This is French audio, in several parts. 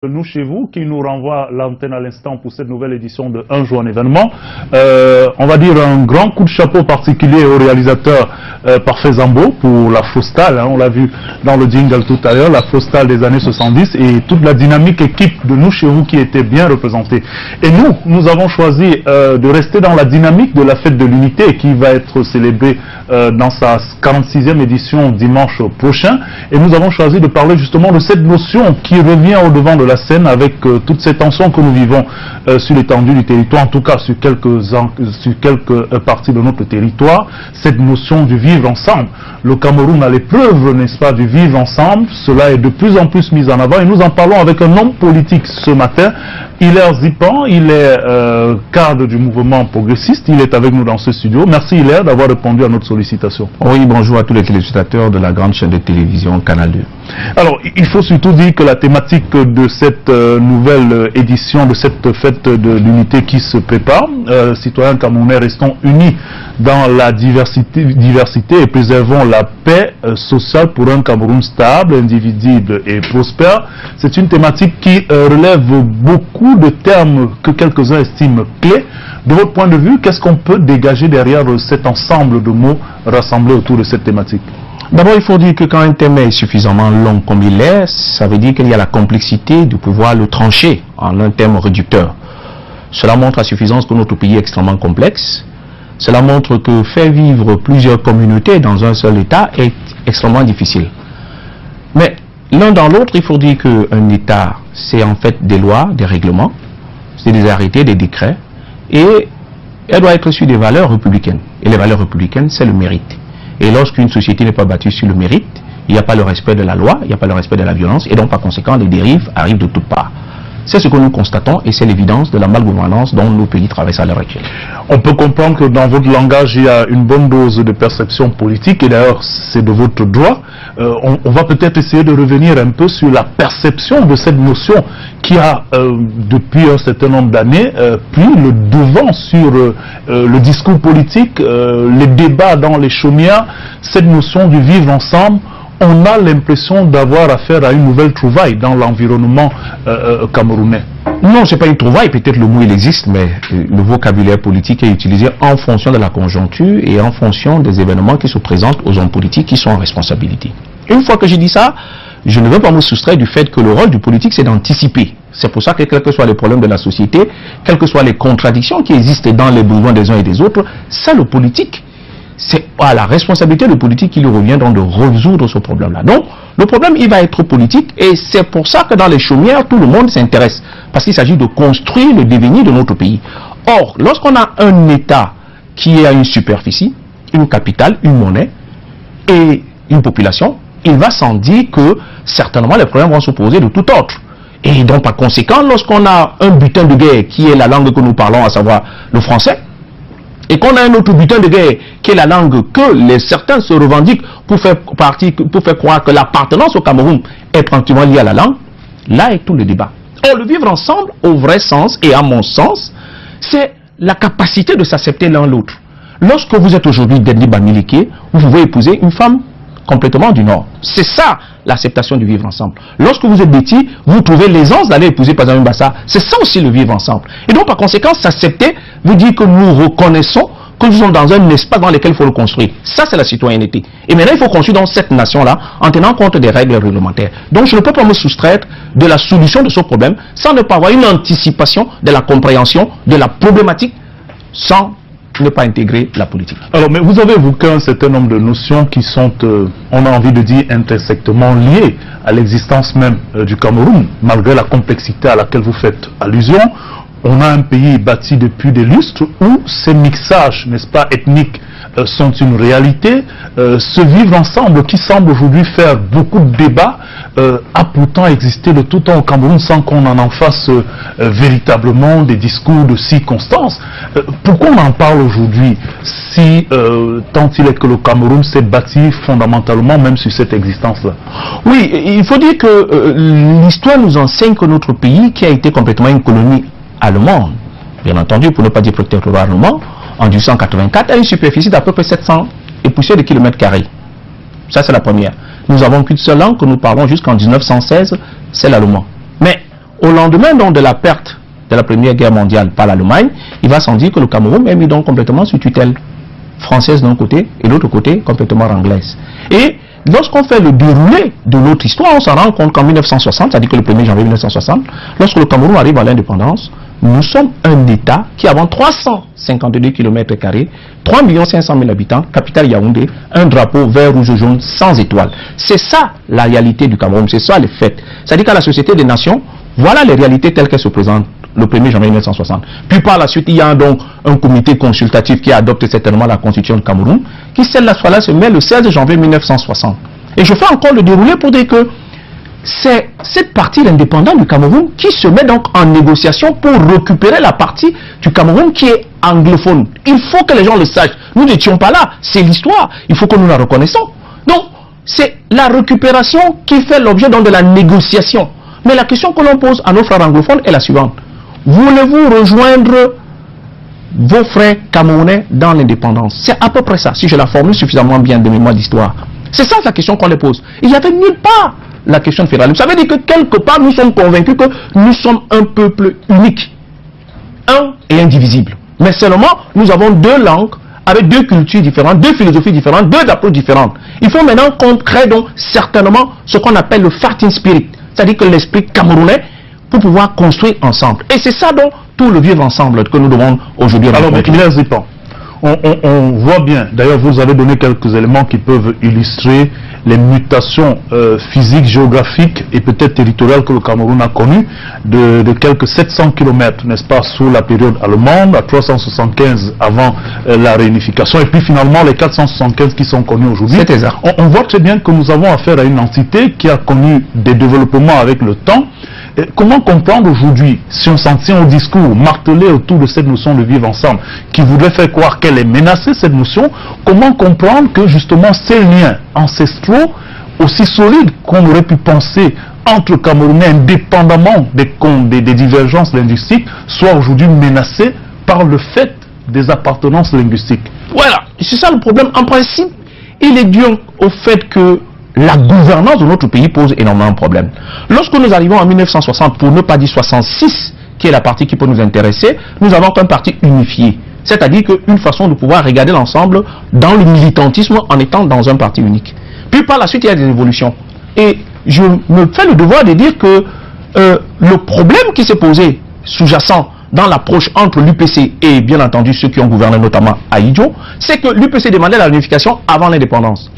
Nous chez vous, qui nous renvoie l'antenne à l'instant pour cette nouvelle édition de Un jour en événement. On va dire un grand coup de chapeau particulier au réalisateur Parfait Zambo pour la Faustale, on l'a vu dans le jingle tout à l'heure, la Faustale des années 70 et toute la dynamique équipe de Nous chez vous qui était bien représentée. Et nous avons choisi de rester dans la dynamique de la fête de l'unité qui va être célébrée dans sa 46e édition dimanche prochain. Et nous avons choisi de parler justement de cette notion qui revient au devant de la scène avec toutes ces tensions que nous vivons sur l'étendue du territoire, en tout cas sur quelques parties de notre territoire, cette notion du vivre ensemble. Le Cameroun a l'épreuve, n'est-ce pas, du vivre ensemble. Cela est de plus en plus mis en avant et nous en parlons avec un homme politique ce matin. Hilaire Zipan, il est cadre du mouvement progressiste, il est avec nous dans ce studio. Merci Hilaire d'avoir répondu à notre sollicitation. Oui, bonjour à tous les téléspectateurs de la grande chaîne de télévision Canal 2. Alors, il faut surtout dire que la thématique de cette nouvelle édition, de cette fête de l'unité qui se prépare, citoyens camerounais, restons unis dans la diversité et préservons la paix sociale pour un Cameroun stable, indivisible et prospère. C'est une thématique qui relève beaucoup de termes que quelques-uns estiment clés. De votre point de vue, qu'est-ce qu'on peut dégager derrière cet ensemble de mots rassemblés autour de cette thématique? D'abord, il faut dire que quand un thème est suffisamment long comme il est, ça veut dire qu'il y a la complexité de pouvoir le trancher en un thème réducteur. Cela montre à suffisance que notre pays est extrêmement complexe. Cela montre que faire vivre plusieurs communautés dans un seul État est extrêmement difficile. Mais l'un dans l'autre, il faut dire qu'un État, c'est en fait des lois, des règlements, c'est des arrêtés, des décrets, et elle doit être sur des valeurs républicaines. Et les valeurs républicaines, c'est le mérite. Et lorsqu'une société n'est pas battue sur le mérite, il n'y a pas le respect de la loi, il n'y a pas le respect de la violence, et donc par conséquent, les dérives arrivent de toutes parts. C'est ce que nous constatons et c'est l'évidence de la malgouvernance dont nos pays traversent à l'heure actuelle. On peut comprendre que dans votre langage, il y a une bonne dose de perception politique et d'ailleurs c'est de votre droit. On va peut-être essayer de revenir un peu sur la perception de cette notion qui a, depuis un certain nombre d'années, pris le devant sur le discours politique, les débats dans les chaumières, cette notion du vivre ensemble. On a l'impression d'avoir affaire à une nouvelle trouvaille dans l'environnement camerounais. Non, ce n'est pas une trouvaille, peut-être le mot il existe, mais le vocabulaire politique est utilisé en fonction de la conjoncture et en fonction des événements qui se présentent aux hommes politiques qui sont en responsabilité. Une fois que j'ai dit ça, je ne veux pas me soustraire du fait que le rôle du politique c'est d'anticiper. C'est pour ça que quels que soient les problèmes de la société, quelles que soient les contradictions qui existent dans les besoins des uns et des autres, c'est le politique. C'est à la responsabilité du politique qui lui revient donc de résoudre ce problème-là. Donc, le problème, il va être politique et c'est pour ça que dans les chaumières, tout le monde s'intéresse. Parce qu'il s'agit de construire le devenir de notre pays. Or, lorsqu'on a un État qui a une superficie, une capitale, une monnaie et une population, il va sans dire que certainement les problèmes vont se poser de tout ordre. Et donc, par conséquent, lorsqu'on a un butin de guerre qui est la langue que nous parlons, à savoir le français, et qu'on a un autre butin de guerre qui est la langue que certains se revendiquent pour faire croire que l'appartenance au Cameroun est pratiquement liée à la langue, là est tout le débat. Or, le vivre ensemble, au vrai sens et à mon sens, c'est la capacité de s'accepter l'un l'autre. Lorsque vous êtes aujourd'hui Denis Bamileke, vous pouvez épouser une femme complètement du Nord. C'est ça l'acceptation du vivre ensemble. Lorsque vous êtes Béti, vous trouvez l'aisance d'aller épouser par exemple Bassa. C'est ça aussi le vivre ensemble. Et donc par conséquent, s'accepter veut dire que nous reconnaissons que nous sommes dans un espace dans lequel il faut le construire. Ça c'est la citoyenneté. Et maintenant il faut construire dans cette nation-là en tenant compte des règles réglementaires. Donc je ne peux pas me soustraire de la solution de ce problème sans ne pas avoir une anticipation de la compréhension de la problématique sans ne pas intégrer la politique. Alors, mais vous avez évoqué un certain nombre de notions qui sont, on a envie de dire, intrinsèquement liées à l'existence même du Cameroun, malgré la complexité à laquelle vous faites allusion. On a un pays bâti depuis des lustres où ces mixages, n'est-ce pas, ethniques sont une réalité. Ce vivre ensemble qui semble aujourd'hui faire beaucoup de débats a pourtant existé de tout temps au Cameroun sans qu'on en fasse véritablement des discours de circonstances. Pourquoi on en parle aujourd'hui si tant il est que le Cameroun s'est bâti fondamentalement même sur cette existence-là? Oui, il faut dire que l'histoire nous enseigne que notre pays, qui a été complètement une colonie allemande, bien entendu, pour ne pas dire protectorat allemand, en 1884, a une superficie d'à peu près 700 et poussières de kilomètres carrés. Ça, c'est la première. Nous avons qu'une seule langue que nous parlons jusqu'en 1916, c'est l'allemand. Mais lendemain donc, de la perte de la Première Guerre mondiale par l'Allemagne, il va sans dire que le Cameroun est mis donc complètement sous tutelle française d'un côté et de l'autre côté complètement anglaise. Et lorsqu'on fait le déroulé de notre histoire, on s'en rend compte qu'en 1960, c'est-à-dire que le 1er janvier 1960, lorsque le Cameroun arrive à l'indépendance, nous sommes un État qui a 352 km², 3 500 000 habitants, capitale Yaoundé, un drapeau vert, rouge, jaune, sans étoiles. C'est ça la réalité du Cameroun, c'est ça les faits. C'est-à-dire qu'à la Société des Nations, voilà les réalités telles qu'elles se présentent le 1er janvier 1960. Puis par la suite, il y a donc un comité consultatif qui adopte certainement la constitution du Cameroun, qui celle-là se met le 16 janvier 1960. Et je fais encore le déroulé pour dire que c'est cette partie indépendante du Cameroun qui se met donc en négociation pour récupérer la partie du Cameroun qui est anglophone. Il faut que les gens le sachent. Nous n'étions pas là, c'est l'histoire. Il faut que nous la reconnaissons. Donc, c'est la récupération qui fait l'objet donc de la négociation. Mais la question que l'on pose à nos frères anglophones est la suivante. Voulez-vous rejoindre vos frères camerounais dans l'indépendance? C'est à peu près ça, si je la formule suffisamment bien de mémoire d'histoire. C'est ça la question qu'on les pose. Il n'y avait nulle part la question fédérale. Ça veut dire que quelque part, nous sommes convaincus que nous sommes un peuple unique, un et indivisible. Mais seulement, nous avons deux langues, avec deux cultures différentes, deux philosophies différentes, deux approches différentes. Il faut maintenant qu'on crée donc certainement ce qu'on appelle le fighting spirit, c'est-à-dire que l'esprit camerounais, pour pouvoir construire ensemble. Et c'est ça donc tout le vivre ensemble que nous devons aujourd'hui rencontrer. Alors, on voit bien, d'ailleurs vous avez donné quelques éléments qui peuvent illustrer les mutations physiques, géographiques et peut-être territoriales que le Cameroun a connues de quelques 700 km, n'est-ce pas, sous la période allemande, à 375 avant la réunification, et puis finalement les 475 qui sont connus aujourd'hui. On voit très bien que nous avons affaire à une entité qui a connu des développements avec le temps. Et comment comprendre aujourd'hui, si on s'en tient au discours martelé autour de cette notion de vivre ensemble, qui voudrait faire croire qu'elle est menacée, cette notion, comment comprendre que justement ces liens ancestraux, aussi solides qu'on aurait pu penser entre Camerounais, indépendamment des divergences linguistiques, soient aujourd'hui menacés par le fait des appartenances linguistiques? Voilà, c'est ça le problème. En principe, il est dû au fait que la gouvernance de notre pays pose énormément de problèmes. Lorsque nous arrivons en 1960, pour ne pas dire 66, qui est la partie qui peut nous intéresser, nous avons qu'un parti unifié. C'est-à-dire qu'une façon de pouvoir regarder l'ensemble dans le militantisme en étant dans un parti unique. Puis par la suite, il y a des évolutions. Et je me fais le devoir de dire que le problème qui s'est posé sous-jacent dans l'approche entre l'UPC et bien entendu ceux qui ont gouverné notamment Ahidjo, c'est que l'UPC demandait la réunification avant l'indépendance.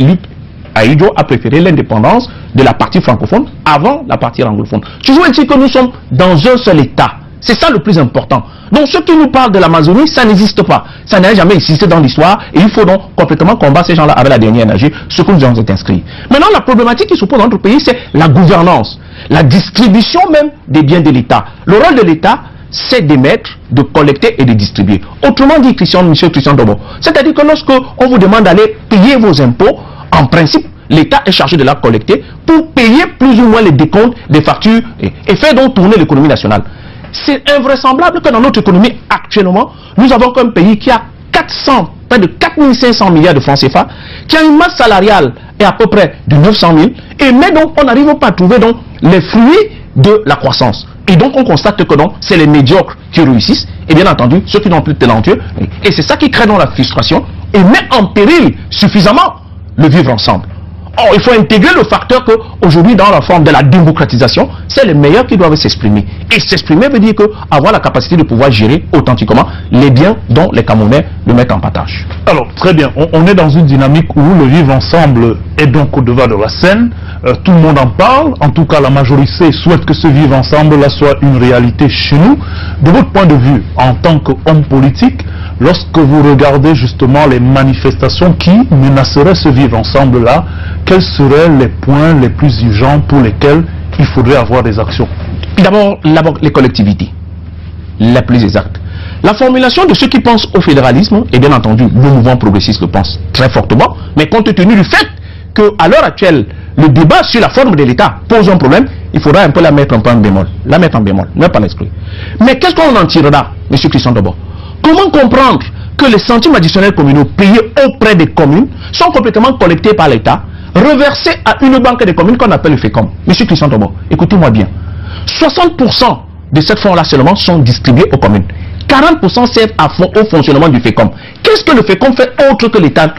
Ahidjo a préféré l'indépendance de la partie francophone avant la partie anglophone. Toujours est-il que nous sommes dans un seul État. C'est ça le plus important. Donc ceux qui nous parlent de l'Amazonie, ça n'existe pas. Ça n'a jamais existé dans l'histoire et il faut donc complètement combattre ces gens-là avec la dernière énergie, ce que nous avons inscrit. Maintenant, la problématique qui se pose dans notre pays, c'est la gouvernance, la distribution même des biens de l'État. Le rôle de l'État, c'est d'émettre, de collecter et de distribuer. Autrement dit, monsieur Christian Dobo, c'est-à-dire que lorsque on vous demande d'aller payer vos impôts, en principe, l'État est chargé de la collecter pour payer plus ou moins les décomptes des factures et faire donc tourner l'économie nationale. C'est invraisemblable que dans notre économie actuellement, nous avons qu'un pays qui a près de 4500 milliards de francs CFA, qui a une masse salariale et à peu près de 900 000, mais donc on n'arrive pas à trouver donc les fruits de la croissance. Et donc on constate que donc c'est les médiocres qui réussissent, et bien entendu ceux qui n'ont plus de talentueux, et c'est ça qui crée donc la frustration et met en péril suffisamment le vivre ensemble. Or, il faut intégrer le facteur qu'aujourd'hui, dans la forme de la démocratisation, c'est les meilleurs qui doivent s'exprimer. Et s'exprimer veut dire avoir la capacité de pouvoir gérer authentiquement les biens dont les Camerounais le mettent en partage. Alors, très bien. On est dans une dynamique où le vivre ensemble est donc au devant de la scène. Tout le monde en parle. En tout cas, la majorité souhaite que ce vivre ensemble-là soit une réalité chez nous. De votre point de vue, en tant qu'homme politique, lorsque vous regardez justement les manifestations qui menaceraient ce vivre ensemble-là, quels seraient les points les plus urgents pour lesquels il faudrait avoir des actions? D'abord, les collectivités, les plus exactes. La formulation de ceux qui pensent au fédéralisme, et bien entendu, le mouvement progressiste le pense très fortement, mais compte tenu du fait qu'à l'heure actuelle, le débat sur la forme de l'État pose un problème, il faudra un peu la mettre en bémol, mais pas l'exclure. Mais qu'est-ce qu'on en tirera, M. Christian Dobo? Comment comprendre que les centimes additionnels communaux payés auprès des communes sont complètement collectés par l'État, reversés à une banque des communes qu'on appelle le FECOM? Monsieur Christian Dobo, écoutez-moi bien. 60% de cette fonds-là seulement sont distribués aux communes. 40% servent au fonctionnement du FECOM. Qu'est-ce que le FECOM fait autre que l'État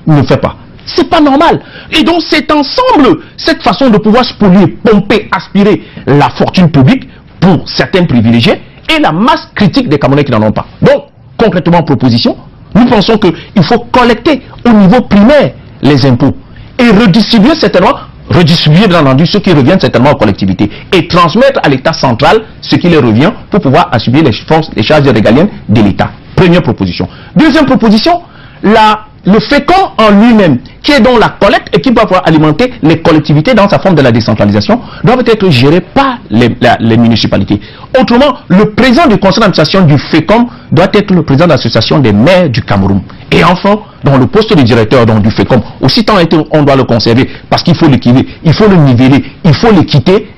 ne fait pas? C'est pas normal. Et donc c'est ensemble, cette façon de pouvoir spolier, pomper, aspirer la fortune publique pour certains privilégiés et la masse critique des Camerounais qui n'en ont pas. Donc, concrètement, proposition, nous pensons qu'il faut collecter au niveau primaire les impôts et redistribuer certainement, bien entendu ce qui revient certainement aux collectivités et transmettre à l'État central ce qui leur revient pour pouvoir assumer les charges régaliennes de l'État. Première proposition. Deuxième proposition, le FECOM en lui-même, qui est dans la collecte et qui va pouvoir alimenter les collectivités dans sa forme de la décentralisation, doivent être gérés par les municipalités. Autrement, le président du conseil d'administration du FECOM doit être le président de l'association des maires du Cameroun. Et enfin, dans le poste de directeur du FECOM, aussi tant on doit le conserver, parce qu'il faut l'équilibrer, il faut le niveler, il faut l'équité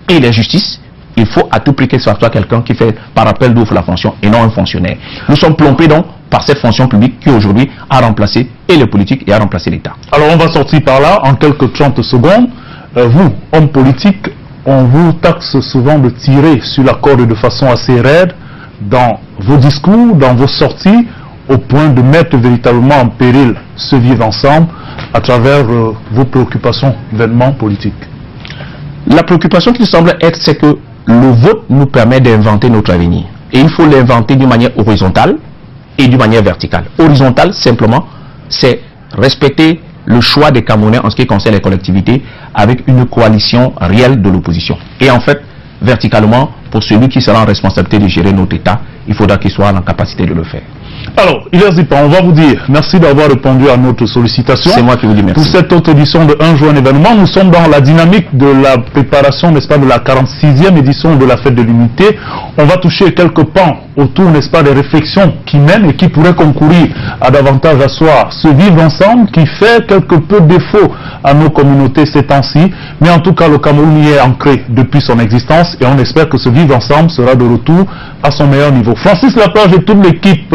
et la justice. Il faut à tout prix que ce soit quelqu'un qui fait par appel d'offres la fonction et non un fonctionnaire. Nous sommes plombés donc par cette fonction publique qui aujourd'hui a remplacé et les politiques et a remplacé l'État. Alors on va sortir par là en quelques 30 secondes. Vous, hommes politiques, on vous taxe souvent de tirer sur la corde de façon assez raide dans vos discours, dans vos sorties, au point de mettre véritablement en péril ce vivre ensemble à travers vos préoccupations d'événements politiques. La préoccupation qui semble être, c'est que le vote nous permet d'inventer notre avenir. Et il faut l'inventer d'une manière horizontale et d'une manière verticale. Horizontale, simplement, c'est respecter le choix des Camerounais en ce qui concerne les collectivités avec une coalition réelle de l'opposition. Et en fait, verticalement, pour celui qui sera en responsabilité de gérer notre État, il faudra qu'il soit en capacité de le faire. Alors, Hilaire Zipa, on va vous dire merci d'avoir répondu à notre sollicitation. C'est moi qui vous dis merci. Pour cette autre édition de Un jour un événement, nous sommes dans la dynamique de la préparation, n'est-ce pas, de la 46e édition de la Fête de l'Unité. On va toucher quelques pans autour, n'est-ce pas, des réflexions qui mènent et qui pourraient concourir à davantage asseoir ce vivre ensemble qui fait quelque peu défaut à nos communautés ces temps-ci. Mais en tout cas, le Cameroun y est ancré depuis son existence et on espère que ce vivre ensemble sera de retour à son meilleur niveau. Francis Laplage et toute l'équipe